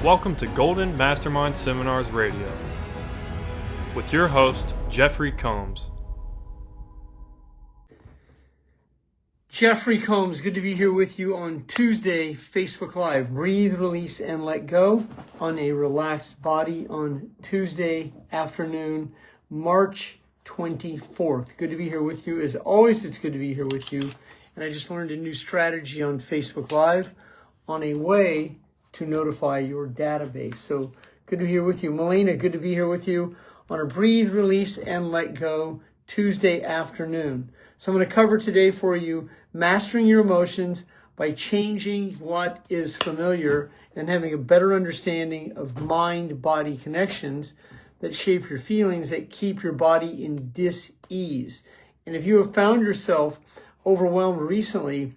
Welcome to Golden Mastermind Seminars Radio with your host, Jeffrey Combs. Jeffrey Combs, good to be here with you on Tuesday, Facebook Live. Breathe, release, and let go on a relaxed body on Tuesday afternoon, March 24th. Good to be here with you. As always, it's good to be here with you. And I just learned a new strategy on Facebook Live on a way to notify your database. So good to be here with you. Melina, good to be here with you on a Breathe, Release, and Let Go Tuesday afternoon. So I'm going to cover today for you mastering your emotions by changing what is familiar and having a better understanding of mind-body connections that shape your feelings, that keep your body in dis-ease. And if you have found yourself overwhelmed recently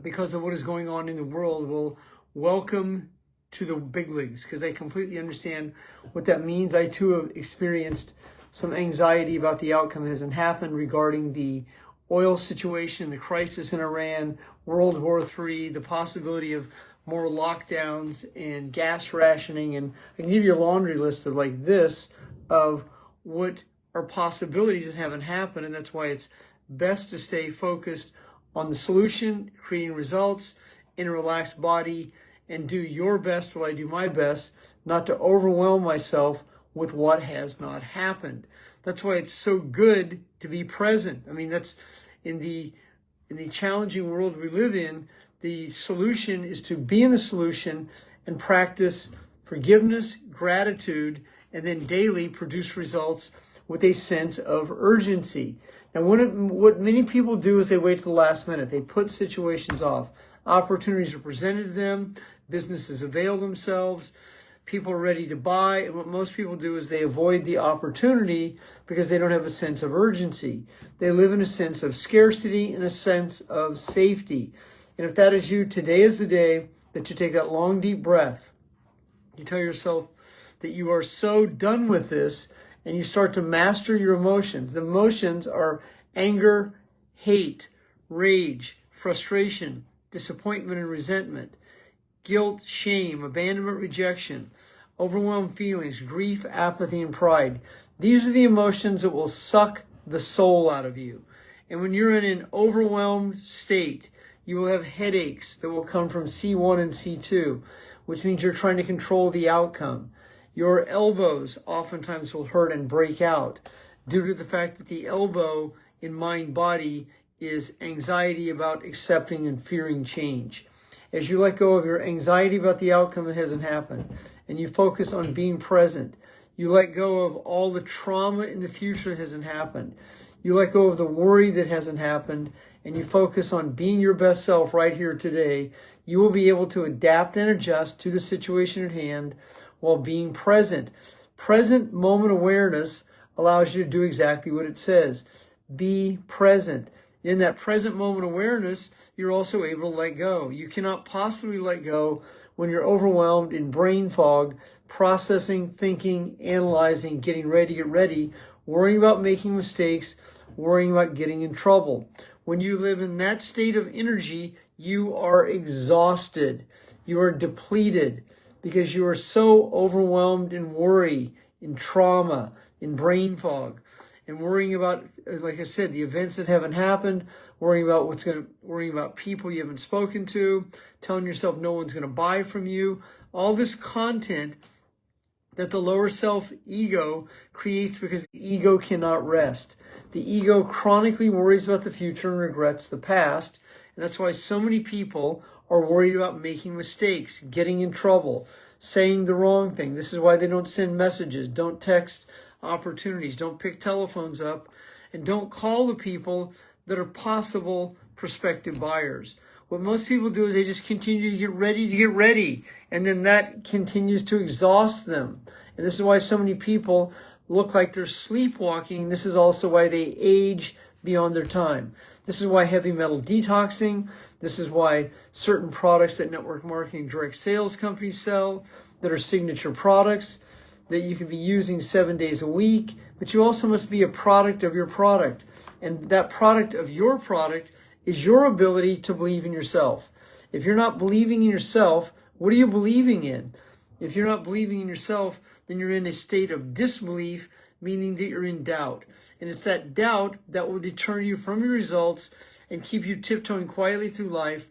because of what is going on in the world, well, welcome to the big leagues, because I completely understand what that means. I too have experienced some anxiety about the outcome that hasn't happened regarding the oil situation, the crisis in Iran, World War III, the possibility of more lockdowns and gas rationing. And I can give you a laundry list of like this of what are possibilities that haven't happened. And that's why it's best to stay focused on the solution, creating results in a relaxed body, and do your best while I do my best, not to overwhelm myself with what has not happened. That's why it's so good to be present. I mean, that's in the challenging world we live in, the solution is to be in the solution and practice forgiveness, gratitude, and then daily produce results with a sense of urgency. Now, what many people do is they wait to the last minute. They put situations off. Opportunities are presented to them. Businesses avail themselves. People are ready to buy. And what most people do is they avoid the opportunity because they don't have a sense of urgency. They live in a sense of scarcity and a sense of safety. And if that is you, today is the day that you take that long, deep breath. You tell yourself that you are so done with this, and you start to master your emotions. The emotions are anger, hate, rage, frustration, disappointment and resentment, guilt, shame, abandonment, rejection, overwhelmed feelings, grief, apathy, and pride. These are the emotions that will suck the soul out of you. And when you're in an overwhelmed state, you will have headaches that will come from C1 and C2, which means you're trying to control the outcome. Your elbows oftentimes will hurt and break out due to the fact that the elbow in mind-body is anxiety about accepting and fearing change. As you let go of your anxiety about the outcome that hasn't happened, and you focus on being present, you let go of all the trauma in the future that hasn't happened. You let go of the worry that hasn't happened, and you focus on being your best self right here today. You will be able to adapt and adjust to the situation at hand while being present. Present moment awareness allows you to do exactly what it says. Be present. In that present moment awareness, you're also able to let go. You cannot possibly let go when you're overwhelmed in brain fog, processing, thinking, analyzing, getting ready to get ready, worrying about making mistakes, worrying about getting in trouble. When you live in that state of energy, you are exhausted. You are depleted because you are so overwhelmed in worry, in trauma, in brain fog. And worrying about, like I said, the events that haven't happened, worrying about people you haven't spoken to, telling yourself no one's going to buy from you, all this content that the lower self ego creates because the ego cannot rest. The ego chronically worries about the future and regrets the past. And that's why so many people are worried about making mistakes, getting in trouble, saying the wrong thing. This is why they don't send messages, don't text opportunities, don't pick telephones up, and don't call the people that are possible prospective buyers. What most people do is they just continue to get ready, and then that continues to exhaust them. And this is why so many people look like they're sleepwalking. This is also why they age beyond their time. This is why heavy metal detoxing, this is why certain products that network marketing direct sales companies sell that are signature products that you can be using 7 days a week, but you also must be a product of your product. And that product of your product is your ability to believe in yourself. If you're not believing in yourself, what are you believing in? If you're not believing in yourself, then you're in a state of disbelief, meaning that you're in doubt. And it's that doubt that will deter you from your results and keep you tiptoeing quietly through life,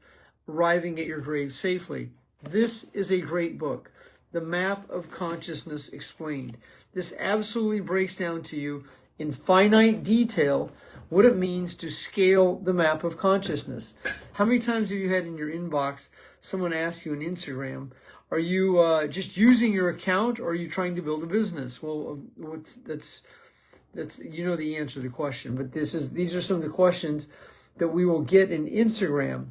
arriving at your grave safely. This is a great book, The Map of Consciousness Explained. This absolutely breaks down to you in finite detail what it means to scale the map of consciousness. How many times have you had in your inbox someone ask you on Instagram, are you just using your account, or are you trying to build a business? Well, that's you know the answer to the question, but these are some of the questions that we will get in Instagram.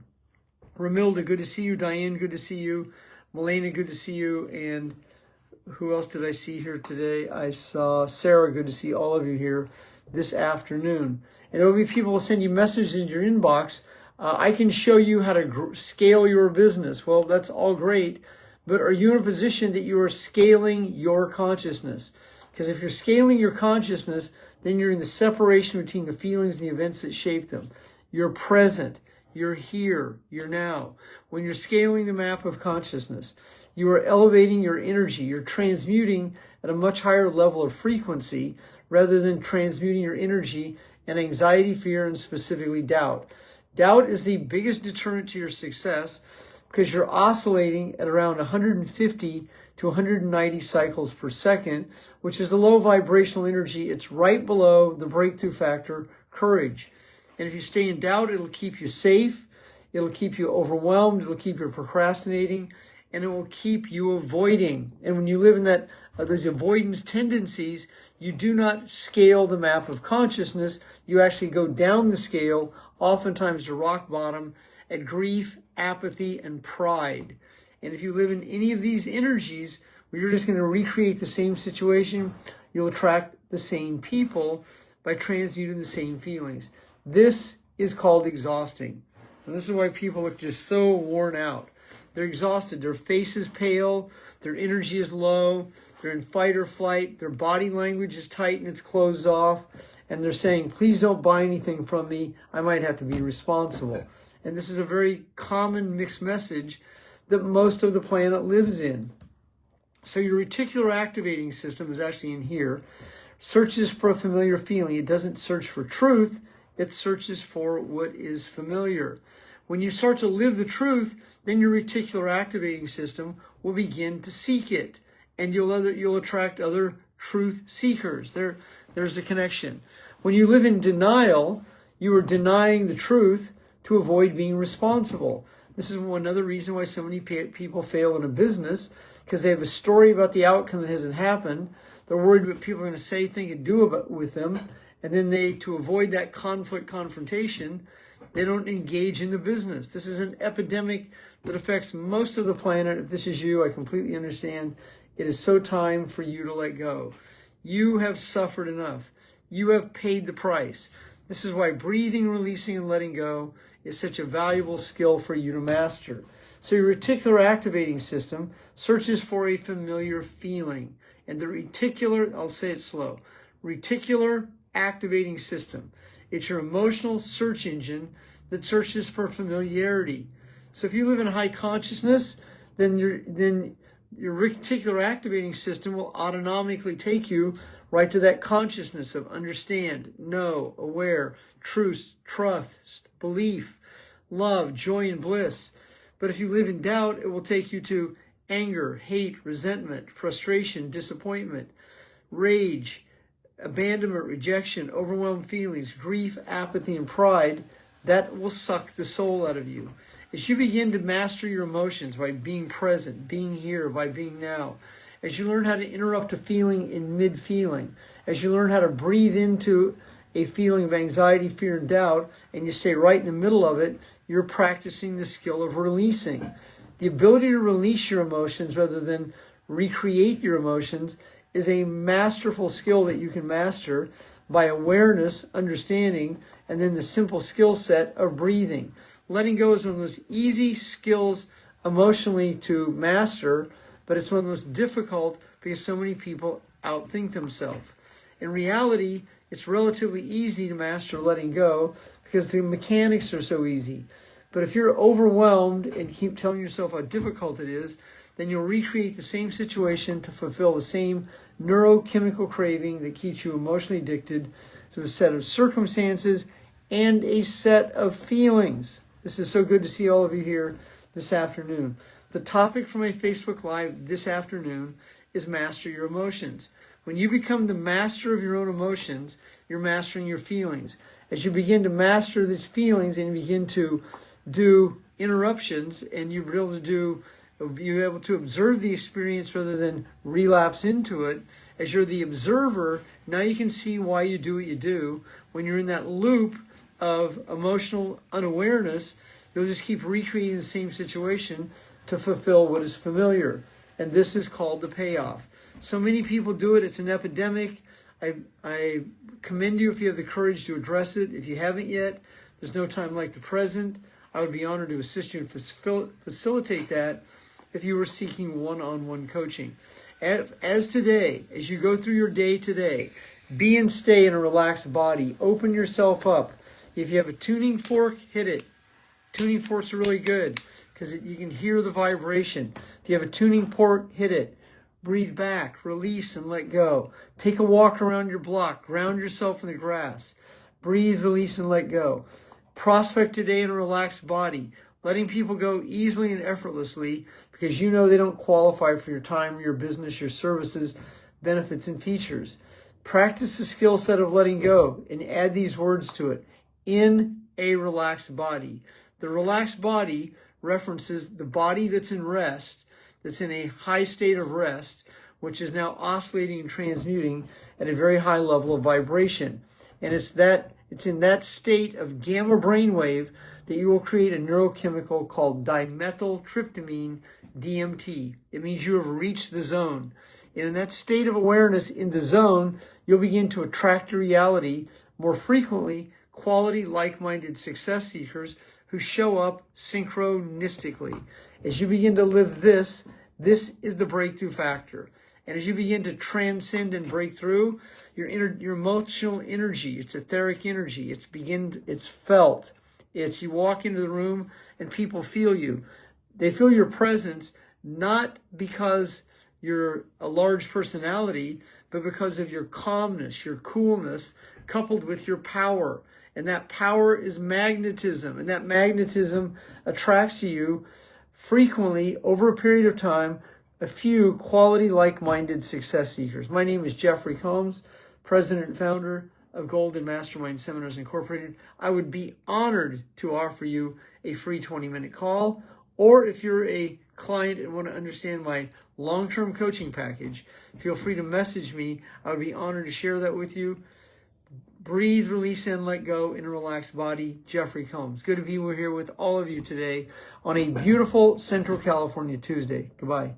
Ramilda, good to see you. Diane, good to see you. Melena, good to see you. And who else did I see here today? I saw Sarah. Good to see all of you here this afternoon. And there will be people who send you messages in your inbox. I can show you how to scale your business. Well, that's all great. But are you in a position that you are scaling your consciousness? Because if you're scaling your consciousness, then you're in the separation between the feelings and the events that shape them. You're present. You're here. You're now. When you're scaling the map of consciousness, you are elevating your energy. You're transmuting at a much higher level of frequency rather than transmuting your energy and anxiety, fear, and specifically doubt. Doubt is the biggest deterrent to your success because you're oscillating at around 150 to 190 cycles per second, which is the low vibrational energy. It's right below the breakthrough factor, courage. And if you stay in doubt, it'll keep you safe, it'll keep you overwhelmed, it'll keep you procrastinating, and it will keep you avoiding. And when you live in that those avoidance tendencies, you do not scale the map of consciousness. You actually go down the scale, oftentimes to rock bottom, at grief, apathy, and pride. And if you live in any of these energies where you're just going to recreate the same situation, you'll attract the same people by transmuting the same feelings. This is called exhausting. And this is why people look just so worn out. They're exhausted. Their face is pale. Their energy is low. They're in fight or flight. Their body language is tight and it's closed off. And they're saying, please don't buy anything from me. I might have to be responsible. And this is a very common mixed message that most of the planet lives in. So your reticular activating system is actually in here. Searches for a familiar feeling. It doesn't search for truth. It searches for what is familiar. When you start to live the truth, then your reticular activating system will begin to seek it. And you'll attract other truth seekers. There's a connection. When you live in denial, you are denying the truth to avoid being responsible. This is another reason why so many people fail in a business, because they have a story about the outcome that hasn't happened. They're worried what people are going to say, think, and do with them. And then to avoid that confrontation, they don't engage in the business. This is an epidemic that affects most of the planet. If this is you, I completely understand. It is so time for you to let go. You have suffered enough. You have paid the price. This is why breathing, releasing, and letting go is such a valuable skill for you to master. So your reticular activating system searches for a familiar feeling. And the reticular, I'll say it slow, reticular activating system. It's your emotional search engine that searches for familiarity. So if you live in high consciousness, then your reticular activating system will autonomically take you right to that consciousness of understand, know, aware, truth, trust, belief, love, joy, and bliss. But if you live in doubt, it will take you to anger, hate, resentment, frustration, disappointment, rage, abandonment, rejection, overwhelmed feelings, grief, apathy, and pride. That will suck the soul out of you. As you begin to master your emotions by being present, being here, by being now, as you learn how to interrupt a feeling in mid-feeling, as you learn how to breathe into a feeling of anxiety, fear, and doubt, and you stay right in the middle of it, you're practicing the skill of releasing. The ability to release your emotions rather than recreate your emotions is a masterful skill that you can master by awareness, understanding, and then the simple skill set of breathing. Letting go is one of those easy skills emotionally to master, but it's one of the most difficult because so many people outthink themselves. In reality, it's relatively easy to master letting go because the mechanics are so easy. But if you're overwhelmed and keep telling yourself how difficult it is, then you'll recreate the same situation to fulfill the same neurochemical craving that keeps you emotionally addicted to a set of circumstances and a set of feelings. This is so good to see all of you here this afternoon. The topic for my Facebook Live this afternoon is master your emotions. When you become the master of your own emotions, you're mastering your feelings. As you begin to master these feelings and you begin to do interruptions and you're able to observe the experience rather than relapse into it, as you're the observer, now you can see why you do what you do. When you're in that loop of emotional unawareness, you'll just keep recreating the same situation to fulfill what is familiar. And this is called the payoff. So many people do it. It's an epidemic. I commend you if you have the courage to address it. If you haven't yet, there's no time like the present. I would be honored to assist you and facilitate that if you were seeking one-on-one coaching. As today, as you go through your day today, be and stay in a relaxed body. Open yourself up. If you have a tuning fork, hit it. Tuning forks are really good because you can hear the vibration. If you have a tuning fork, hit it. Breathe back, release, and let go. Take a walk around your block. Ground yourself in the grass. Breathe, release, and let go. Prospect today in a relaxed body. Letting people go easily and effortlessly because you know they don't qualify for your time, your business, your services, benefits, and features. Practice the skill set of letting go and add these words to it. In a relaxed body. The relaxed body references the body that's in rest, that's in a high state of rest, which is now oscillating and transmuting at a very high level of vibration. And it's in that state of gamma brainwave that you will create a neurochemical called dimethyltryptamine, DMT. It means you have reached the zone. And in that state of awareness in the zone, you'll begin to attract to reality more frequently quality, like-minded success seekers who show up synchronistically. As you begin to live this is the breakthrough factor. And as you begin to transcend and break through, your emotional energy, it's etheric energy, it's felt. You walk into the room and people feel you. They feel your presence not because you're a large personality, but because of your calmness, your coolness, coupled with your power. And that power is magnetism. And that magnetism attracts to you frequently, over a period of time, a few quality, like-minded success seekers. My name is Jeffery Combs, president and founder of Golden Mastermind Seminars Incorporated. I would be honored to offer you a free 20-minute call. Or if you're a client and want to understand my long-term coaching package, feel free to message me. I would be honored to share that with you. Breathe, release, and let go in a relaxed body. Jeffery Combs. Good to be here with all of you today on a beautiful Central California Tuesday. Goodbye.